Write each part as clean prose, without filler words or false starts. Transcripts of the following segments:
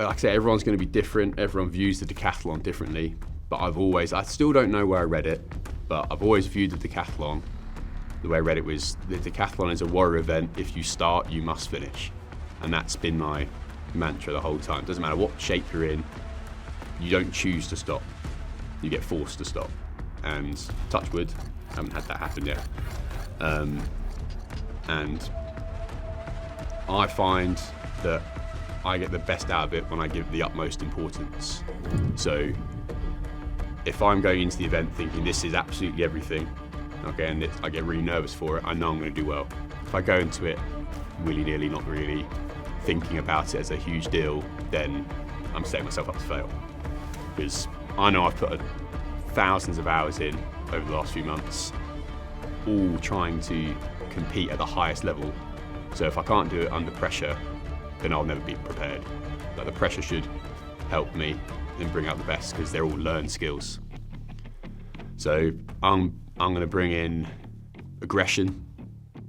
like I say, everyone's going to be different. Everyone views the decathlon differently. But I still don't know where I read it, but I've always viewed the decathlon. The way I read it was, the decathlon is a warrior event. If you start, you must finish. And that's been my mantra the whole time. Doesn't matter what shape you're in, you don't choose to stop. You get forced to stop. And touch wood, haven't had that happen yet. And I find that I get the best out of it when I give the utmost importance. So if I'm going into the event thinking this is absolutely everything, okay, and I get really nervous for it, I know I'm going to do well. If I go into it willy-nilly, not really thinking about it as a huge deal, then I'm setting myself up to fail. Because I know I've put thousands of hours in over the last few months, all trying to compete at the highest level. So if I can't do it under pressure, then I'll never be prepared. Like, the pressure should help me and bring out the best, because they're all learned skills. So I'm going to bring in aggression,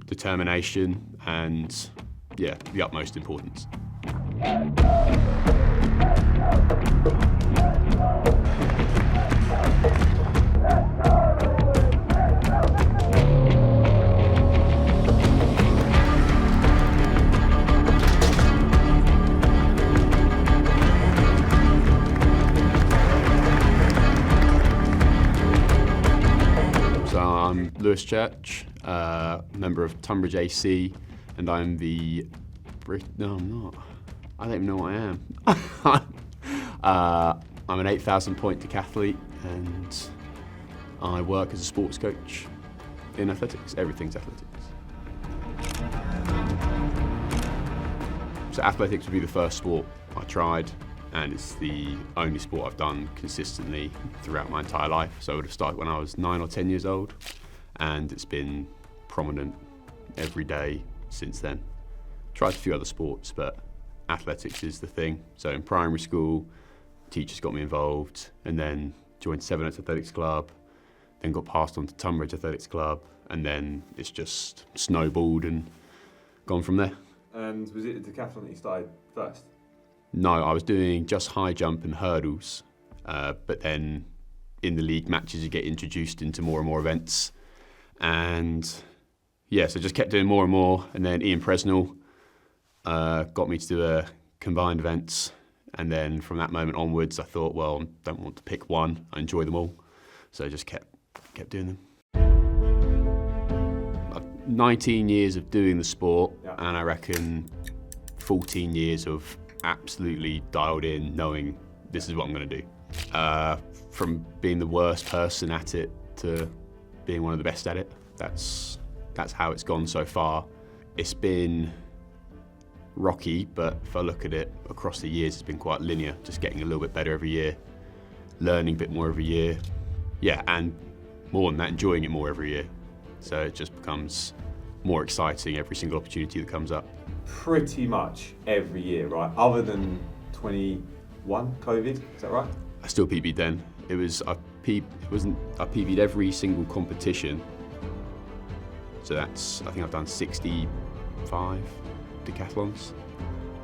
determination, and yeah, the utmost importance. I'm Lewis Church, member of Tunbridge AC, and I'm the no, I'm not. I don't even know what I am. I'm an 8,000 point decathlete, and I work as a sports coach in athletics. Everything's athletics. So athletics would be the first sport I tried, and it's the only sport I've done consistently throughout my entire life. So I would have started when I was 9 or 10 years old, and it's been prominent every day since then. Tried a few other sports, but athletics is the thing. So in primary school, teachers got me involved, and then joined Seven Oaks Athletics Club, then got passed on to Tunbridge Athletics Club, and then it's just snowballed and gone from there. And was it the decathlon that you started first? No, I was doing just high jump and hurdles, but then in the league matches you get introduced into more and more events, and yeah, so just kept doing more and more, and then Ian Presnell got me to do a combined events, and then from that moment onwards I thought, well, I don't want to pick one, I enjoy them all, so I just kept doing them. 19 years of doing the sport, yeah. And I reckon 14 years of absolutely dialed in, knowing this is what I'm going to do. From being the worst person at it to being one of the best at it. That's how it's gone so far. It's been rocky, but if I look at it across the years, it's been quite linear, just getting a little bit better every year, learning a bit more every year. Yeah, and more than that, enjoying it more every year. So it just becomes more exciting every single opportunity that comes up. Pretty much every year, right? Other than 21 COVID, is that right? I still PB'd then. I PB'd every single competition. So I think I've done 65 decathlons.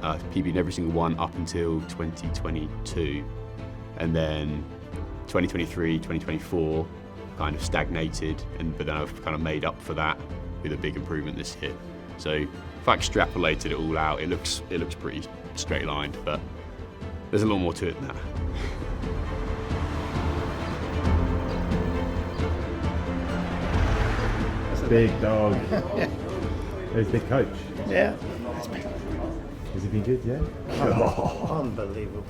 I've PB'd every single one up until 2022. And then 2023, 2024 kind of stagnated, but then I've kind of made up for that with a big improvement this year. So if I extrapolated it all out, it looks pretty straight-lined, but there's a lot more to it than that. That's a big dog. There's the coach. Yeah. Has he been good, yeah? Oh, unbelievable.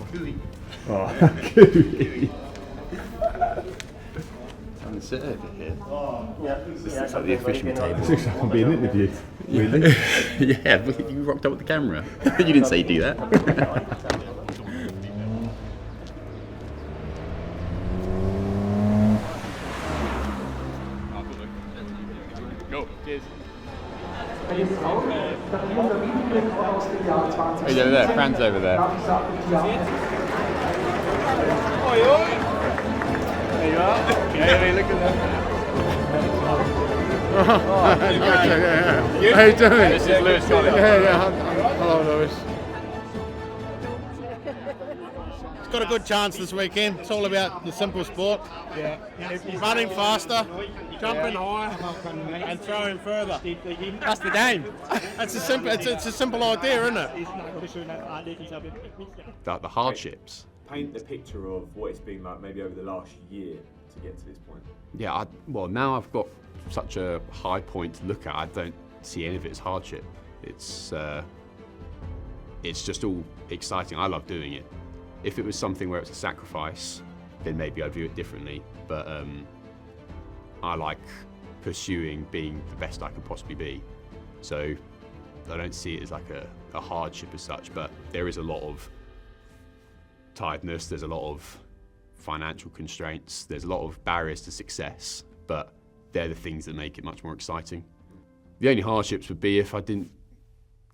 Oh, Gooey. Come and sit over here. This looks like the official table. This looks like I'm being interviewed. Really? Yeah, but you rocked up with the camera. You didn't say do that. Go. Cheers. Oh, he's over there. Fran's over there. There you are. Hey, look at that. How you doing? This is Lewis Collins. Yeah. Hello, Lewis. It's got a good chance this weekend. It's all about the simple sport. Yeah. Running faster, jumping higher, and throwing further. That's the game. It's a simple idea, isn't it? The hardships. Paint the picture of what it's been like maybe over the last year to get to this point. Yeah, well, now I've got such a high point to look at, I don't see any of it as hardship. It's just all exciting. I love doing it. If it was something where it's a sacrifice, then maybe I'd view it differently. But I like pursuing being the best I can possibly be. So I don't see it as like a hardship as such, but there is a lot of tiredness, there's a lot of financial constraints, there's a lot of barriers to success, but they're the things that make it much more exciting. The only hardships would be if I didn't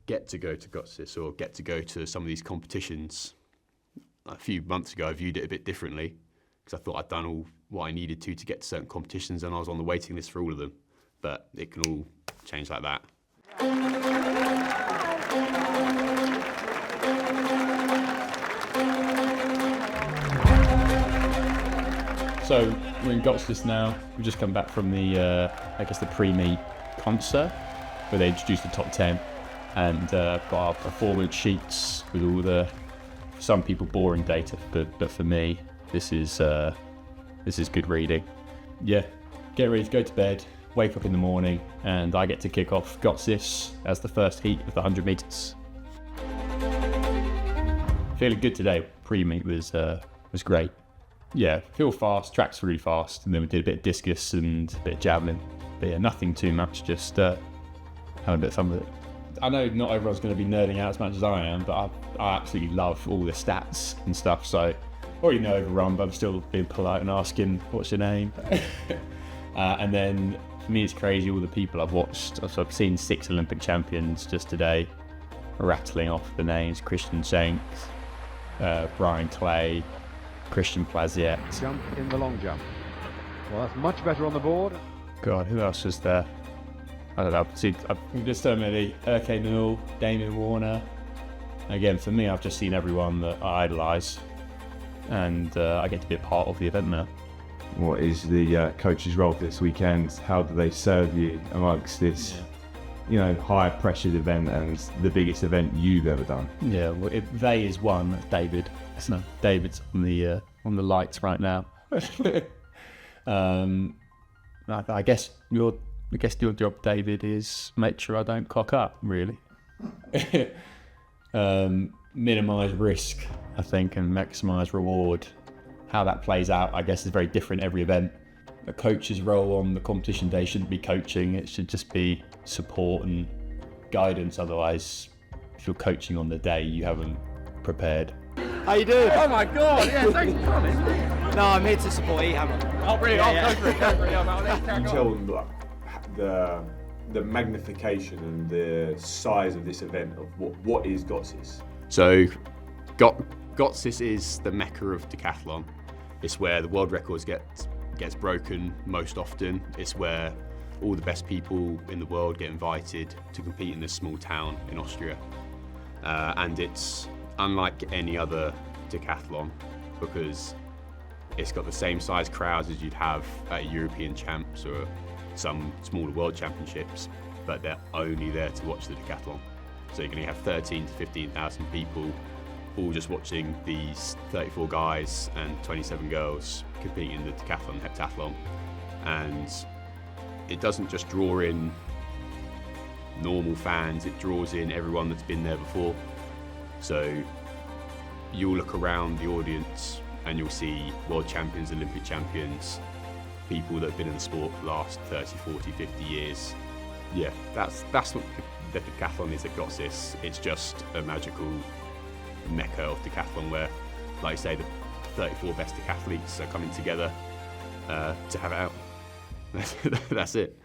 get to go to Götzis or get to go to some of these competitions. A few months ago I viewed it a bit differently because I thought I'd done all what I needed to get to certain competitions and I was on the waiting list for all of them, but it can all change like that. So we're in Götzis now. We've just come back from the, I guess the pre-meet concert where they introduced the top 10 and got our performance sheets with all the, for some people, boring data, but for me, this is good reading. Yeah, get ready to go to bed, wake up in the morning, and I get to kick off Götzis as the first heat of the 100 meters. Feeling good today. Pre-meet was great. Yeah, feel fast, tracks really fast, and then we did a bit of discus and a bit of javelin. But yeah, nothing too much, just having a bit of fun with it. I know not everyone's going to be nerding out as much as I am, but I absolutely love all the stats and stuff, so I already know overrun, but I'm still being polite and asking, what's your name? And then for me it's crazy, all the people I've watched. So I've seen 6 Olympic champions just today, rattling off the names: Christian Shanks, Brian Clay, Christian Plaziet. Jump in the long jump. Well, that's much better on the board. God, who else was there? I don't know. There's so many. Urke Newell, Damien Warner. Again, for me, I've just seen everyone that I idolise, and I get to be a part of the event now. What is the coach's role this weekend? How do they serve you amongst this, high pressured event and the biggest event you've ever done? Yeah, well, they is one. David. So David's on the lights right now. I guess your job, David, is make sure I don't cock up. Really, minimise risk, I think, and maximise reward. How that plays out, I guess, is very different every event. A coach's role on the competition day shouldn't be coaching; it should just be support and guidance. Otherwise, if you're coaching on the day, you haven't prepared. How you doing? Oh my God! Yeah, thanks for coming. No, I'm here to support E-Hammer. Oh, brilliant! Yeah, Go for it. You tell them like the magnification and the size of this event of what is Götzis. So Götzis is the mecca of decathlon. It's where the world records gets broken most often. It's where all the best people in the world get invited to compete in this small town in Austria. And it's unlike any other decathlon because it's got the same size crowds as you'd have at European champs or some smaller world championships, but they're only there to watch the decathlon. So you're going to have 13 to 15,000 people all just watching these 34 guys and 27 girls competing in the Decathlon and Heptathlon. And it doesn't just draw in normal fans, it draws in everyone that's been there before. So you'll look around the audience and you'll see world champions, Olympic champions, people that have been in the sport for the last 30, 40, 50 years. Yeah, that's what the decathlon is at Götzis. It's just a magical mecca of decathlon where, like I say, the 34 best decathletes are coming together to have it out. That's it.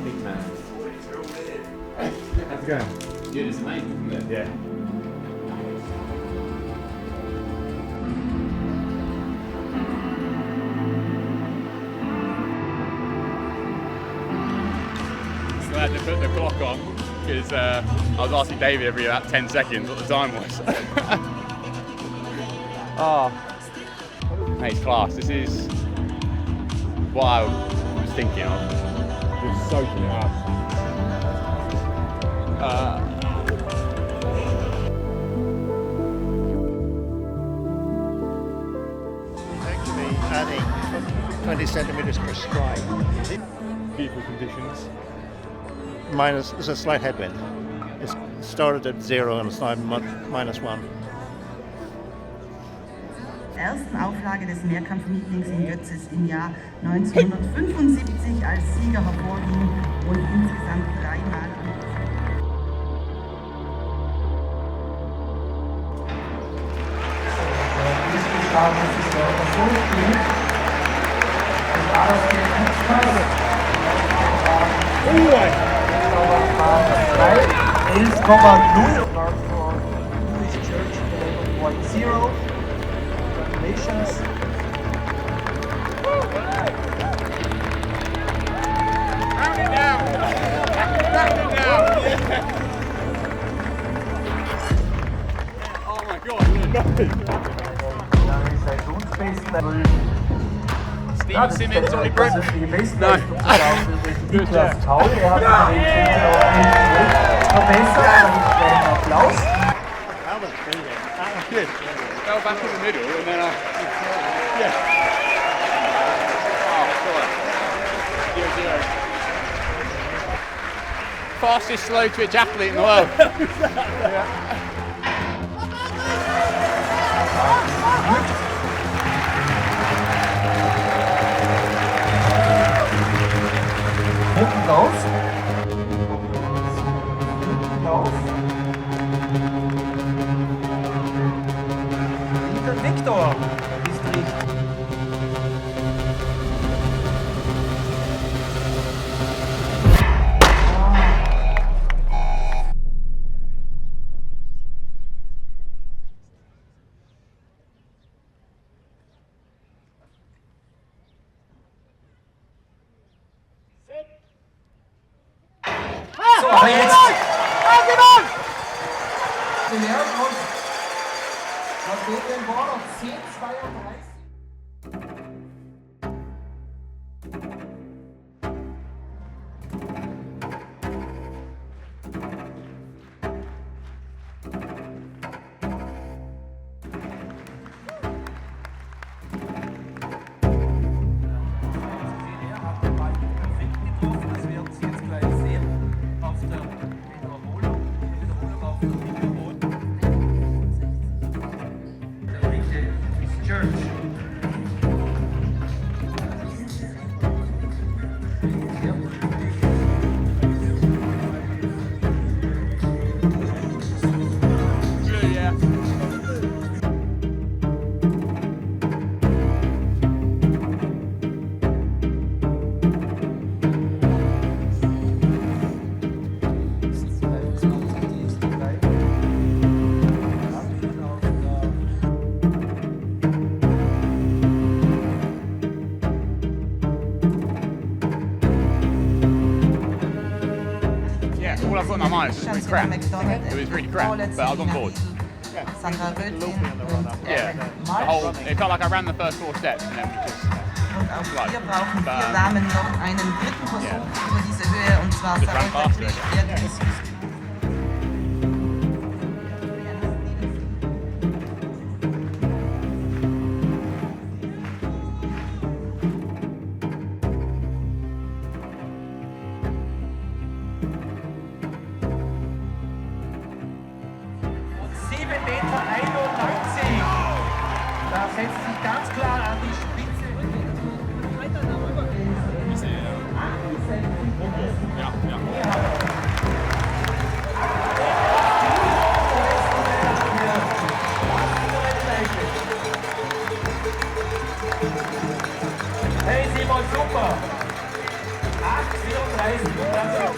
Big man. How's it going? good, it's amazing, isn't it? Yeah. So I had to put the clock on because I was asking David every about 10 seconds what the time was. Oh, mate, it's class. This is what I was thinking of. Just soaking it up. Actually adding 20 centimeters per stride. Beautiful conditions. Minus, there's a slight headwind. It started at 0 and it's now -1. Ersten Auflage des Mehrkampfmeetings in Götzis im Jahr 1975 als Sieger hervorging und insgesamt 3-mal Steven Simmons only broke. No. Good job. Applaus. Good. Fell back in the middle and then yeah. Oh, sorry. 0-0. Fastest slow twitch athlete in the world. Hinten raus. Raus. Hinter Viktor ist richtig. So, aber jetzt. Wir nähern uns. Nach dem war noch 10:32. All I've got in my mind is it was really crap. It was really crap, but I was on board. Yeah, it felt like I ran the first 4 steps and then we just Und auch hier brauchen 4 Damen noch einen dritten Versuch über diese Höhe und zwar Sarah Götzis. Da setzt sich ganz klar an die Spitze. Hey Simon, super! 8,34,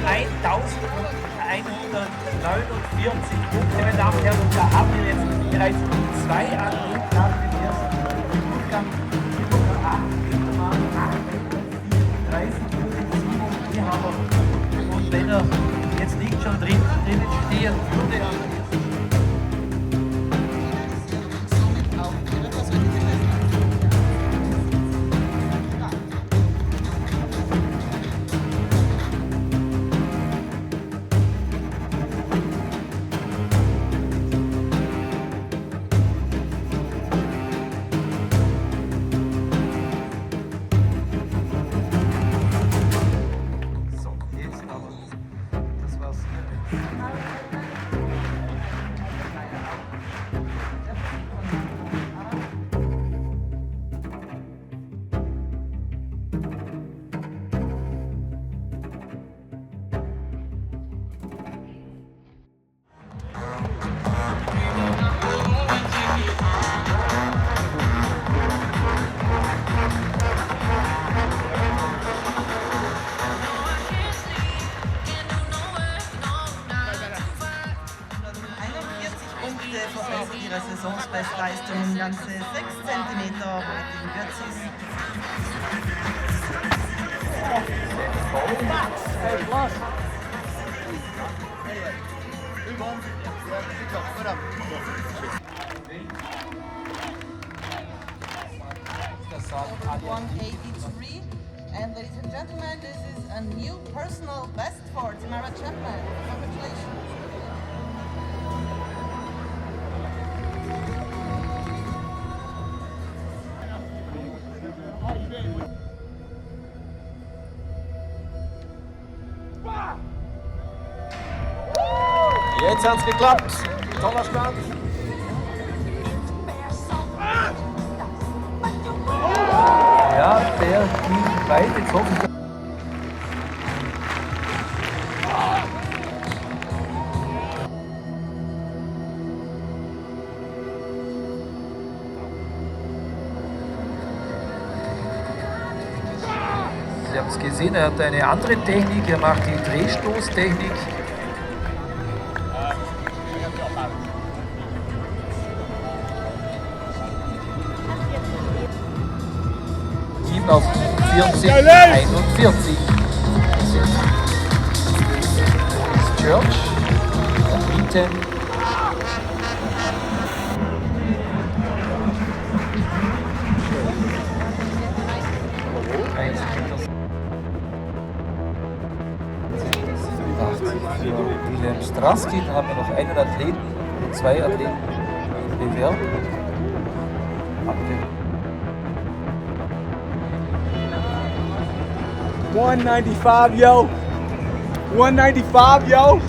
1100 49 Punkte, meine Damen und Herren, und da haben wir jetzt bereits 2 Athleten nach dem ersten Durchgang. 30 Punkte, 7 und 4 haben wir. Und wenn er jetzt nicht schon drinnen stehen würde, verbessert ihre Saisonsbestleistung um ganze 6 cm heute in Götzis. And ladies and gentlemen, this is a new personal best for Tamara Chapman. Congratulations. Jetzt hat's geklappt. Toller Start. Ja, der ging weit. Jetzt hoffe ich. Sie haben es gesehen, er hat eine andere Technik, er macht die Drehstoßtechnik. Auf 40, 41. Church, Mieten. Wilhelm Straski, da haben wir noch einen Athleten und 2 Athleten bewerben. 195, yo. 195, yo.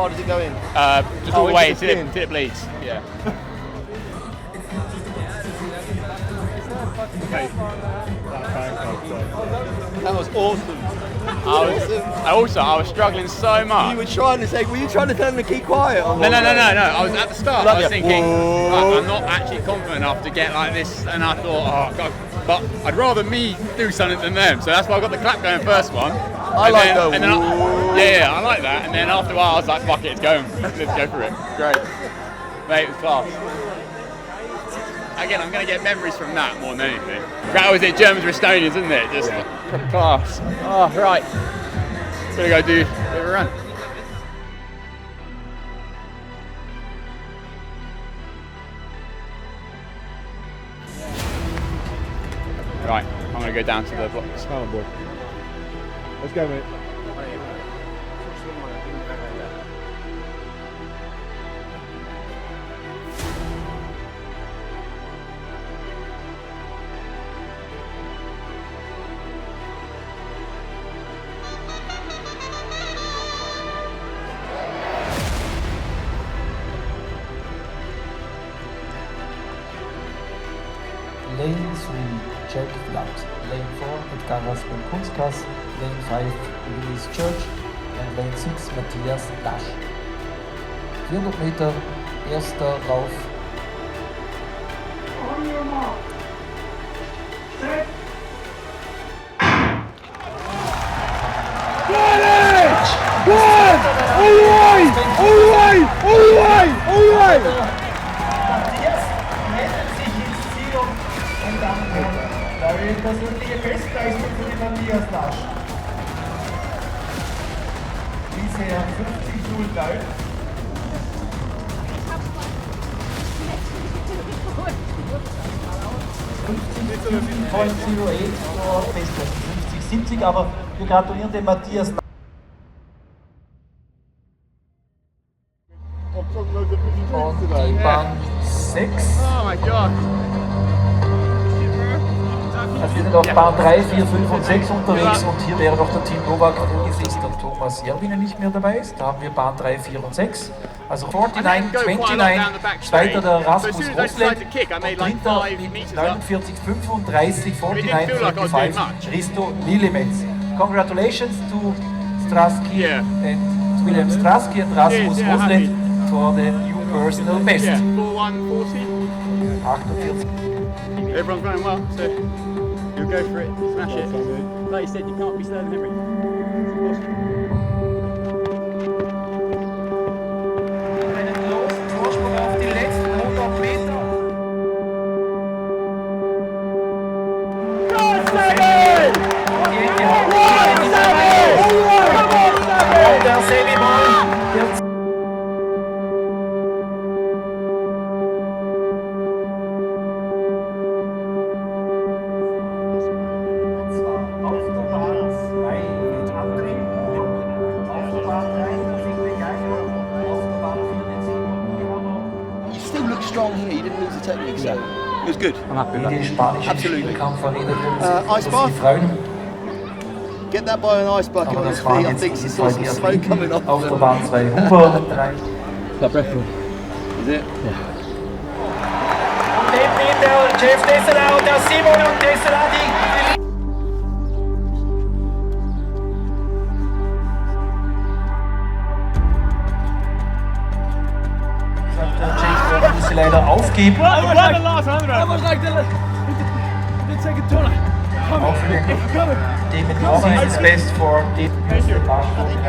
far does it go in? Just all the way to the bleeds. Yeah. That was awesome. I was struggling so much. You were trying to say, were you trying to tell them to keep quiet? No. I was at the start. I was thinking, I'm not actually confident enough to get like this, and I thought, oh god. But I'd rather me do something than them. So that's why I got the clap going first one. I like that. And then after a while, I was like, fuck it, let's go for it. Great, mate, it was class. Again, I'm going to get memories from that more than anything. That was it, Germans or Estonians, isn't it? Just class. Oh, right. Gonna go do a bit of a run. Right, I'm going to go down to the blocks. Come on, boy. Let's go, mate. Lane 3, Jack Flaps. Lane 4, Edgaras beim Kunstkass. Lane 5, Louis Church. Und Lane 6, Matthias Lasch. 400 Meter, erster Lauf. Persönliche Bestleistung für den Matthias Lasch. Bisher 50:09. .08 50:70, aber wir gratulieren dem Matthias Lasch. Und die Bahn 6. Oh my god. Also wir sind auf Bahn 3, 4, 5 und 6 unterwegs und hier wäre noch der Team Novak vorgesehen, der Thomas Jerwinen nicht mehr dabei ist. Da haben wir Bahn 3, 4 und 6. Also 49, 29, zweiter der Rasmus Roslet und dritter mit 49, 35, 49, 35, Risto Lilimets. Congratulations to Strasky and William Strasky and Rasmus Roslet for the new personal best. 48. Everyone's running well, so you'll go for it, smash it. Like you said, you can't be slower than Henry. Einen großen Vorsprung auf die letzten 100 Meter. Der Semiball. Technique, so it was good. I'm happy with that. Absolutely. Ice bath. Get that by an ice bucket on his feet. I think he saw some smoke coming off. Auf der Bahn 2 Huber. That breath. Is it? Yeah. Und neben ihm der Jeff Desselau, der Simon und Desselau, die muss sie leider aufgeben. Auch für den David Norman is best for the 59.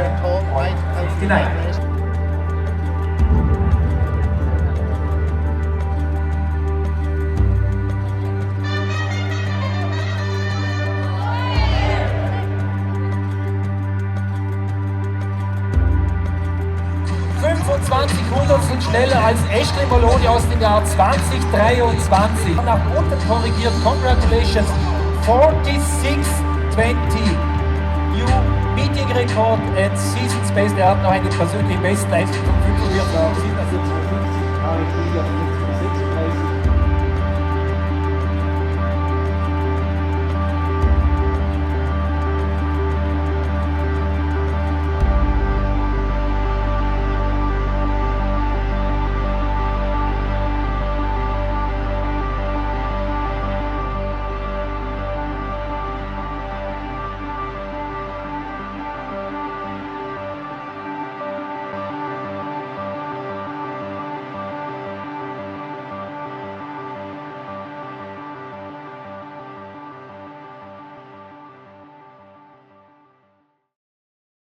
25 Hundertstel schneller als Ashley Moloney aus dem Jahr 2023. Nach unten korrigiert, congratulations, 46:20. New Meeting Record and Seasons Best. Er hat noch eine persönliche Bestleistung von 500.